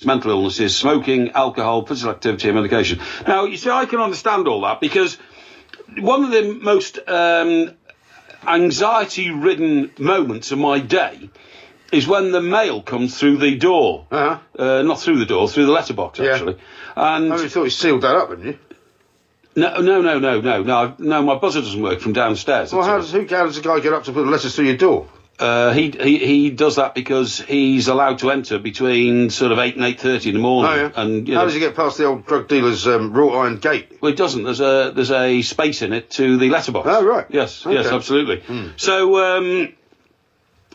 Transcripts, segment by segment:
mental illnesses, smoking, alcohol, physical activity and medication. Now, you see, I can understand all that because one of the most anxiety-ridden moments of my day is when the mail comes through the door. Not through the door, through the letterbox, actually. And I thought you sealed that up, didn't you? No, my buzzer doesn't work from downstairs. Well, how does the guy get up to put the letters through your door? He does that because he's allowed to enter between sort of 8 and 8:30 in the morning. Oh, yeah. And how does he get past the old drug dealer's wrought iron gate? Well, it doesn't. There's a space in it to the letterbox. Oh, right. Yes, absolutely.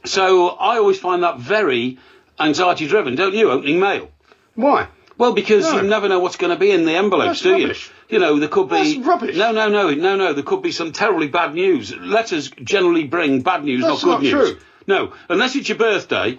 So I always find that very anxiety-driven, don't you? Opening mail. Why? Well, because you never know what's going to be in the envelopes, do you? You know, there could be... That's rubbish. No, there could be some terribly bad news. Letters generally bring bad news, not good news. True. No, unless it's your birthday,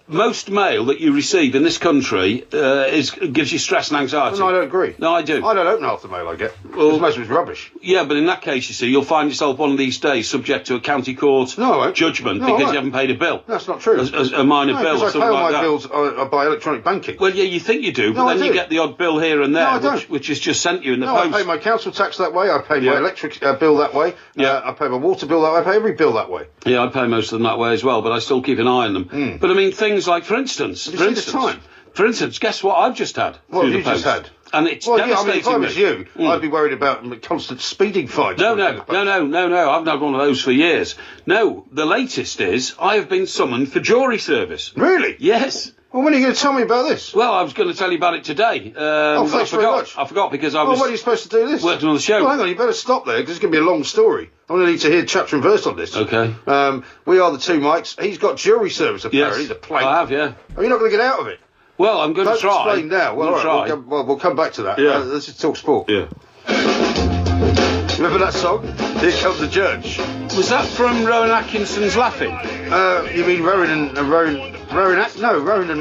most mail that you receive in this country gives you stress and anxiety. No, I don't agree. No, I do. I don't open half the mail I get. Well, most of it's rubbish. Yeah, but in that case, you see, you'll find yourself one of these days subject to a county court judgment because you haven't paid a bill. That's not true. A minor bill or something like that. I pay all my bills by electronic banking. Well, yeah, you think you do, but then you get the odd bill here and there, which is just sent you in the post. I pay my council tax that way, I pay my electric bill that way, I pay my water bill that way, I pay every bill that way. Yeah, I pay most of them that way as well, but I still keep an eye on them. But I mean, things like, for instance, guess what I've just had? What have you just had? And it's devastating. If I was you, I'd be worried about constant speeding fines. No, I've not had one of those for years. No, the latest is I have been summoned for jury service. Really? Yes. Well, when are you going to tell me about this? Well, I was going to tell you about it today. Thanks very much. I forgot because I was... when are you supposed to do this? Working on the show. Well, hang on, you better stop there, because it's going to be a long story. I'm going to need to hear chapter and verse on this. Okay. We are the two Mikes. He's got jury service, apparently. Yes, the plank. I have, yeah. Are you not going to get out of it? Well, I'm going to try. Don't explain now. Well, all right, we'll come back to that. Yeah. This is Talk Sport. Yeah. Remember that song? Here Comes the Judge. Was that from Rowan Atkinson's Laughing? You mean Rowan and Martin's Laughing. Rowan and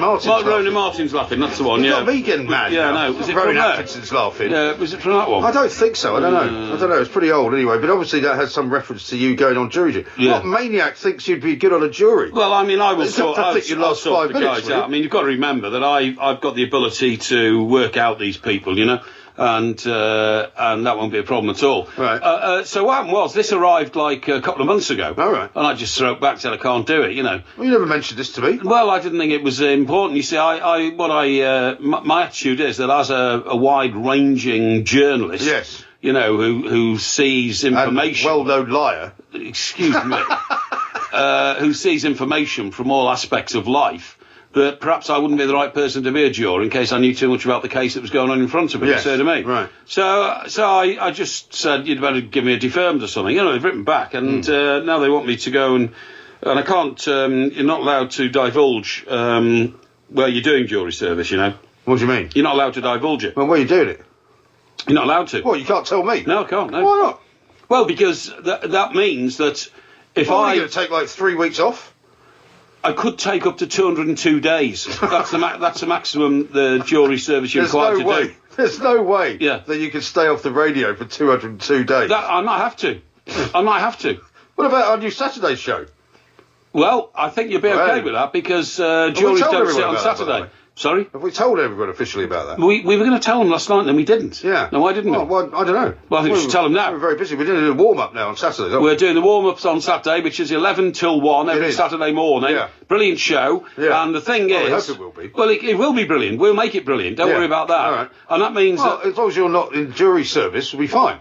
Martin's Laughing, that's the one, yeah. Not me getting mad. Yeah, no. Was it Rowan from Atkinson's Laughing. Was it from that one? I don't think so. I don't know. It's pretty old anyway, but obviously that has some reference to you going on jury duty. Yeah. What maniac thinks you'd be good on a jury? Well, I mean, I will I think you lost 5 minutes. I mean, you've got to remember that I've got the ability to work out these people, you know. And that won't be a problem at all. Right. So what happened was, this arrived like a couple of months ago. All right. And I just threw it back, said I can't do it, you know. Well, you never mentioned this to me. Well, I didn't think it was important. You see, my attitude is that as a wide-ranging journalist, yes, you know, who sees information, and well-known liar, excuse me, who sees information from all aspects of life, that perhaps I wouldn't be the right person to be a juror in case I knew too much about the case that was going on in front of me. Yes, you say to me. Right. So I just said, you'd better give me a deferment or something. You know, they've written back, and now they want me to go and I can't. You're not allowed to divulge where you're doing jury service. You know. What do you mean? You're not allowed to divulge it. Well, where are you doing it? You're not allowed to. Well, you can't tell me. No, I can't. No. Why not? Well, because that means that if you're going to take like 3 weeks off. I could take up to 202 days. That's the maximum the jury service you're required to do. There's no way that you can stay off the radio for 202 days. I might have to. What about our new Saturday show? Well, I think you'll be okay with that because juries don't sit on Saturday. Sorry? Have we told everyone officially about that? We were going to tell them last night and then we didn't. Yeah. No, why didn't we? Well, I don't know. Well, I think we should tell them now. We're very busy. We're doing a warm-up now on Saturday. We're doing the warm-ups on Saturday, which is 11 till 1 every Saturday morning. Yeah. Brilliant show. Yeah. And the thing is... I hope it will be. Well, it will be brilliant. We'll make it brilliant. Don't worry about that. All right. And that means... Well, as long as you're not in jury service, we'll be fine.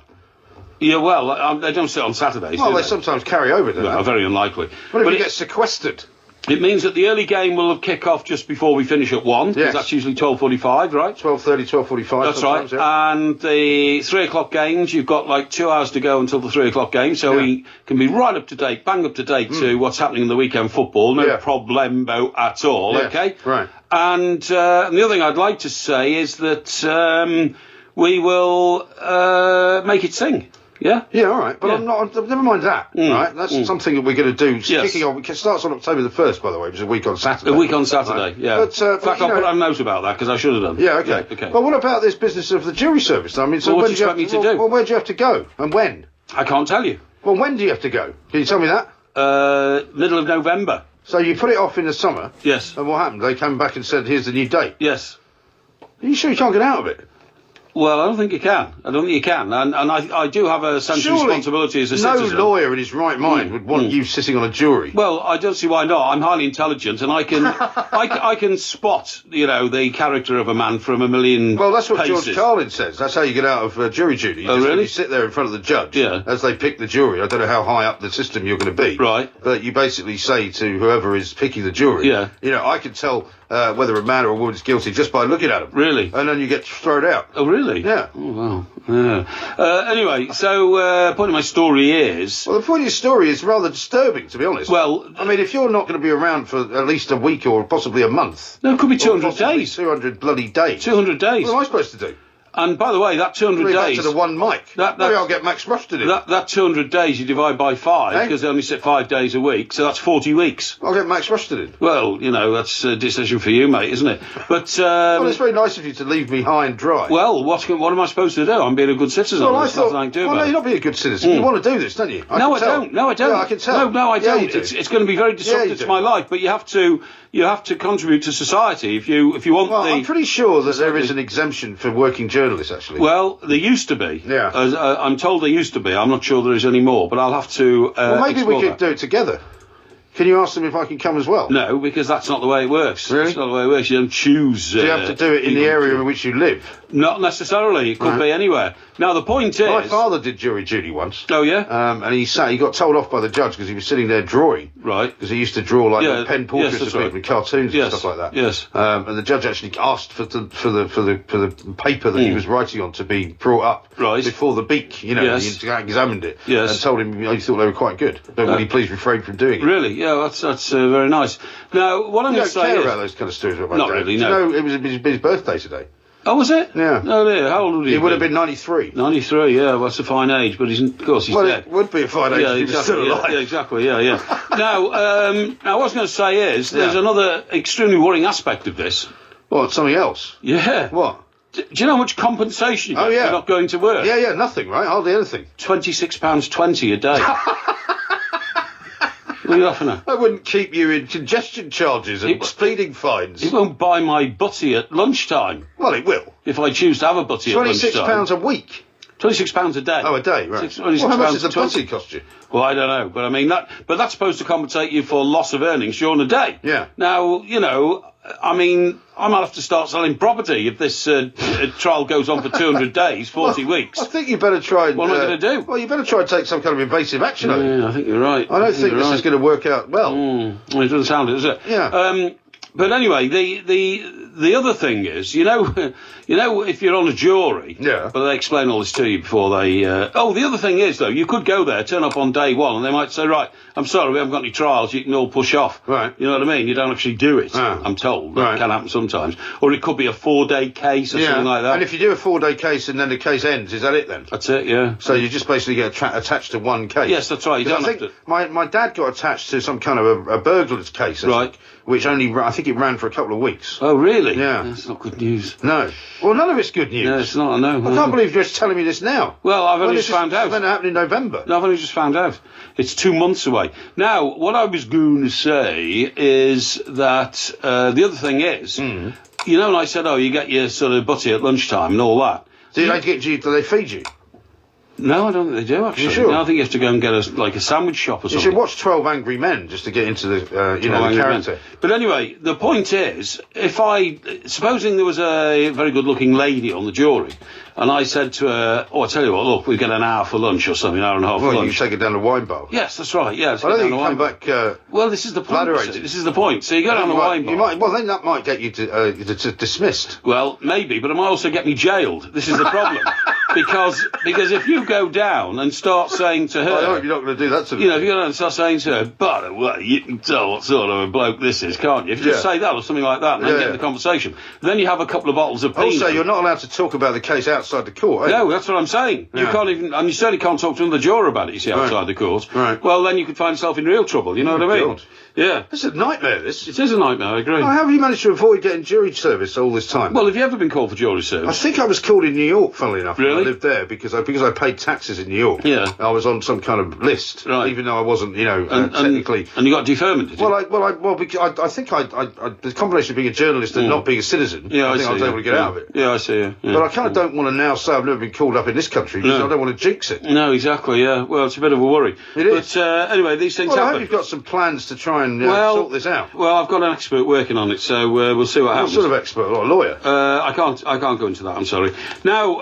Yeah, well, they don't sit on Saturdays, Well, do they sometimes carry over, don't they? Very unlikely. What if you get sequestered? It means that the early game will kick off just before we finish at 1, because that's usually 12:45, right? 12:30, 12:45. That's right. Yeah. And the 3 o'clock games, you've got like 2 hours to go until the 3 o'clock game, so we can be right up to date, bang up to date to what's happening in the weekend football. No problemo at all, okay? Right. And the other thing I'd like to say is that we will make it sing. Yeah? Yeah, all right. But I'm not... Never mind that, right? That's something that we're going to do. Yes. Kicking on... It starts on October the 1st, by the way, which is a week on Saturday. A week on Saturday, yeah. But, in fact, I'll put a note about that, because I should have done. Yeah, okay. But what about this business of the jury service? I mean, so what do you expect me to do? Well, where do you have to go? And when? I can't tell you. Well, when do you have to go? Can you tell me that? Middle of November. So you put it off in the summer? Yes. And what happened? They came back and said, here's the new date? Yes. Are you sure you can't get out of it? Well, I don't think you can. And I do have a sense of responsibility as a citizen. No lawyer in his right mind would want you sitting on a jury. Well, I don't see why not. I'm highly intelligent, and I can I can spot, the character of a man from a million. Well, that's what paces. George Carlin says. That's how you get out of jury duty. You sit there in front of the judge as they pick the jury. I don't know how high up the system you're going to be. Right. But you basically say to whoever is picking the jury, I can tell whether a man or a woman is guilty just by looking at them. Really? And then you get thrown out. Oh, really? Yeah. Oh, wow. Yeah. Anyway, so point of my story is... Well, the point of your story is rather disturbing, to be honest. Well... I mean, if you're not going to be around for at least a week or possibly a month... No, it could be 200 days. 200 bloody days. 200 days. What am I supposed to do? And by the way, that 200 days... back to the one mic. Maybe I'll get Max Rushton in. That 200 days you divide by 5, because they only sit 5 days a week, so that's 40 weeks. I'll get Max Rushton in. Well, that's a decision for you, mate, isn't it? But... well, it's very nice of you to leave me high and dry. Well, what am I supposed to do? I'm being a good citizen. Well, There's nothing I can do about it. No, you're not being a good citizen. You want to do this, don't you? No, I don't. No, I don't. Yeah, I can tell. No, I don't. You do. It's going to be very disruptive to my life, but you have to contribute to society if you want I'm pretty sure that there is an exemption for working journalists, actually. Well, there used to be. Yeah. I'm told there used to be. I'm not sure there is anymore, but I'll have to. Well, maybe we could do it together. Can you ask them if I can come as well? No, because that's not the way it works. Really? It's not the way it works. You don't choose. Do you have to do it in the area in which you live? Not necessarily. It could be anywhere. Now, the point is... My father did jury duty once. Oh, yeah? And he got told off by the judge because he was sitting there drawing. Right. Because he used to draw pen portraits of people in cartoons and stuff like that. Yes. And the judge actually asked for the paper that he was writing on to be brought up before the beak. He examined it and told him he thought they were quite good. But would he please refrain from doing it? Really? Yeah, that's very nice. Now, what I'm going to say is... You don't care about those kind of stories about my dad. Not really, no. You know, it was his birthday today. Oh, was it? Yeah. Oh, dear. How old would he He would have been 93. 93, yeah. Well, that's a fine age, but of course he's dead. It would be a fine age if he was still alive. Yeah, exactly, yeah. Now, what I was going to say is, there's another extremely worrying aspect of this. What, something else? Yeah. What? Do you know how much compensation you get for not going to work? Yeah, nothing, right? Hardly anything. £26.20 a day. What are you laughing at? I wouldn't keep you in congestion charges and speeding fines. It won't buy my butty at lunchtime. Well, it will. If I choose to have a butty at lunchtime. £26 a week? £26 a day. Oh, a day, right. Well, how much does the butty cost you? Well, I don't know, but I mean that's supposed to compensate you for loss of earnings during the day. Yeah. Now, I mean, I might have to start selling property if this trial goes on for 200 days, 40 weeks. I think you better try and... What am I going to do? Well, you better try and take some kind of invasive action on it. Yeah, I think you're right. I don't think this is going to work out well. It doesn't sound it, does it? Yeah. But anyway, the other thing is, if you're on a jury, but they explain all this to you before they... the other thing is, though, you could go there, turn up on day one, and they might say, right, I'm sorry, we haven't got any trials, you can all push off. Right. You know what I mean? You don't actually do it, I'm told. That can happen sometimes. Or it could be a 4-day case or something like that. And if you do a 4-day case and then the case ends, is that it then? That's it, yeah. So you just basically get attached to one case? Yes, that's right. You don't have to... My dad got attached to some kind of a burglar's case, which I think it ran for a couple of weeks. Oh, really? Yeah. That's not good news. No. Well, none of it's good news. No, it's not, no. I can't believe you're just telling me this now. Well, I've only just found out. It's going to happen in November. No, I've only just found out. It's 2 months away. Now, what I was going to say is that the other thing is, when I said, you get your sort of butty at lunchtime and all that. Do they feed you? No, I don't think they do, actually. You sure? No, I think you have to go and get a sandwich shop or something. You should watch 12 Angry Men just to get into the, the character. Men. But anyway, the point is, supposing there was a very good-looking lady on the jury, and I said to her, I tell you what, look, we get an hour for lunch or something, an hour and a half for lunch. Well, you take it down to wine bar. Yes, that's right, yeah. I don't think you come back... well, this is the point. This is the point. So you go down the wine bar. Well, then that might get you dismissed. Well, maybe, but it might also get me jailed. This is the problem. Because if you go down and start saying to her... I hope you're not going to do that to me. If you go down and start saying to her, by the way, you can tell what sort of a bloke this is, can't you? If you just say that or something like that and then get the conversation, then you have a couple of bottles of Pinot. Also, you're not allowed to talk about the case outside the court, No, that's what I'm saying. You can't even... And you certainly can't talk to another juror about it, you see, outside the court. Right. Well, then you could find yourself in real trouble, you know what I mean? God. Yeah. It's a nightmare, this. It is a nightmare, I agree. How have you managed to avoid getting jury service all this time? Well, have you ever been called for jury service? I think I was called in New York, funnily enough. Really? lived there because I paid taxes in New York. Yeah. I was on some kind of list, even though I wasn't, technically. And you got deferment, did you? Because I think the combination of being a journalist and not being a citizen, I think I was able to get out of it. Yeah, I see. Yeah. But I kind of don't want to now say I've never been called up in this country because I don't want to jinx it. No, exactly. Yeah. Well, it's a bit of a worry. It is. But anyway, these things happen. I hope you've got some plans to try and sort this out. Well, I've got an expert working on it, so we'll see what happens. What sort of expert? Or a lawyer? I can't go into that. I'm sorry. Now,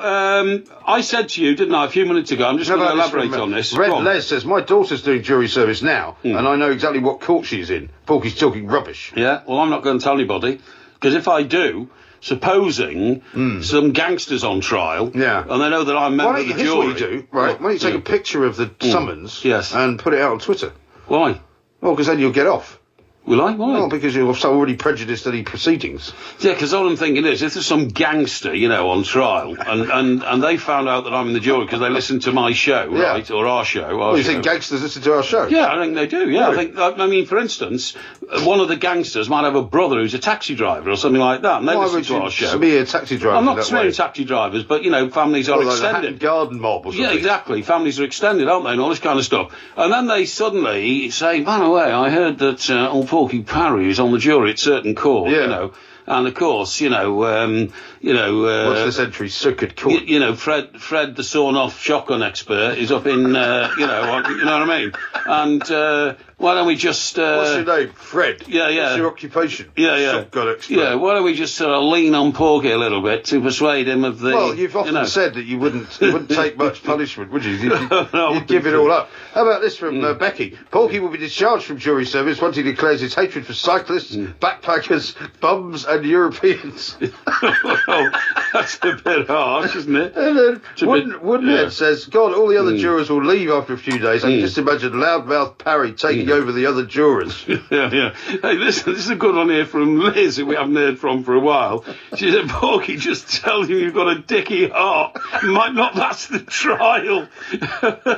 I said to you, didn't I, a few minutes ago? I'm just going to elaborate on this. Red Les says my daughter's doing jury service now, and I know exactly what court she's in. Porky's talking rubbish. Yeah. Well, I'm not going to tell anybody because if I do. Supposing some gangsters on trial, and they know that I'm a member of the jury. Here's what you do, right? Why don't you take a picture of the summons and put it out on Twitter? Why? Well, because then you'll get off. Will I? Why? Well, because you're already prejudiced any proceedings. Yeah, because all I'm thinking is, if there's some gangster, on trial, and they found out that I'm in the jury because they listened to my show, right, or our show. You think gangsters listen to our show? Yeah, I think they do. Yeah, really? I mean, for instance, one of the gangsters might have a brother who's a taxi driver or something like that, and they listen to our show. Smear taxi drivers. I'm not smearing taxi drivers, but families are extended. Like the Garden mob or something. Yeah, exactly. Families are extended, aren't they, and all this kind of stuff. And then they suddenly say, by the way, I heard that old Porky Parry is on the jury at certain court, and of course, what's this entry? Circuit court. Fred the sawn-off shotgun expert is up in, you know what I mean? And why don't we just... what's your name? Fred? Yeah. What's your occupation? Yeah. Shotgun expert. Yeah, why don't we just sort of lean on Porky a little bit to persuade him of the... Well, you've often said that you wouldn't take much punishment, would you? You'd give it all up. How about this from Becky? Porky will be discharged from jury service once he declares his hatred for cyclists, backpackers, bums and Europeans. Well, that's a bit harsh, isn't it? And then Woodenhead says, God, all the other jurors will leave after a few days. I can just imagine loudmouth Parry taking over the other jurors. Yeah. Hey, listen, this is a good one here from Liz, who we haven't heard from for a while. She said, Porky, just tell him you've got a dicky heart. Might not last the trial.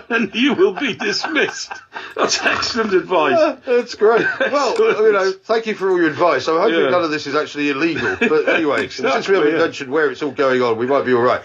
And you will be dismissed. That's excellent advice. That's great. Well, thank you for all your advice. I'm hoping none of this is actually illegal. But anyway, since we haven't mentioned where it's all going on, we might be all right.